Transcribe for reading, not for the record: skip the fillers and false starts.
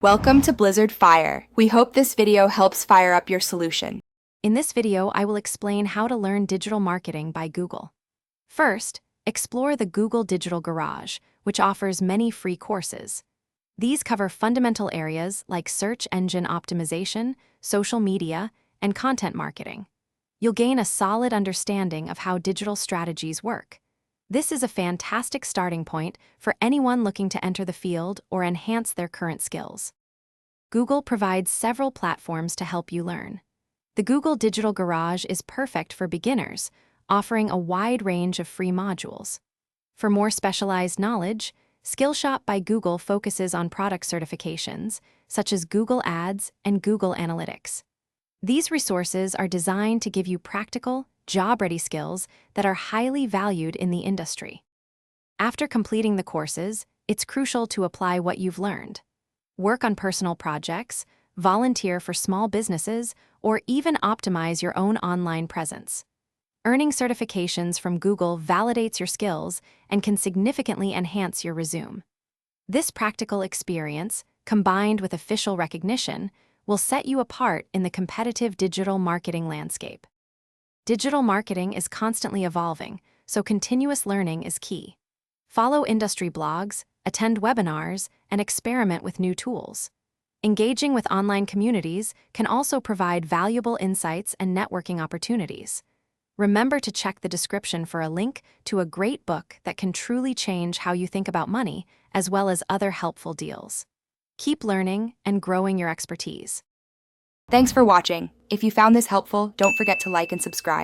Welcome to Blizzard Fire. We hope this video helps fire up your solution. In this video, I will explain how to learn digital marketing by Google. First, explore the Google Digital Garage, which offers many free courses. These cover fundamental areas like search engine optimization, social media, and content marketing. You'll gain a solid understanding of how digital strategies work. This is a fantastic starting point for anyone looking to enter the field or enhance their current skills. Google provides several platforms to help you learn. The Google Digital Garage is perfect for beginners, offering a wide range of free modules. For more specialized knowledge, Skillshop by Google focuses on product certifications, such as Google Ads and Google Analytics. These resources are designed to give you practical, job-ready skills that are highly valued in the industry. After completing the courses, it's crucial to apply what you've learned. Work on personal projects, volunteer for small businesses, or even optimize your own online presence. Earning certifications from Google validates your skills and can significantly enhance your resume. This practical experience, combined with official recognition, will set you apart in the competitive digital marketing landscape. Digital marketing is constantly evolving, so continuous learning is key. Follow industry blogs, attend webinars, and experiment with new tools. Engaging with online communities can also provide valuable insights and networking opportunities. Remember to check the description for a link to a great book that can truly change how you think about money, as well as other helpful deals. Keep learning and growing your expertise. Thanks for watching. If you found this helpful, don't forget to like and subscribe.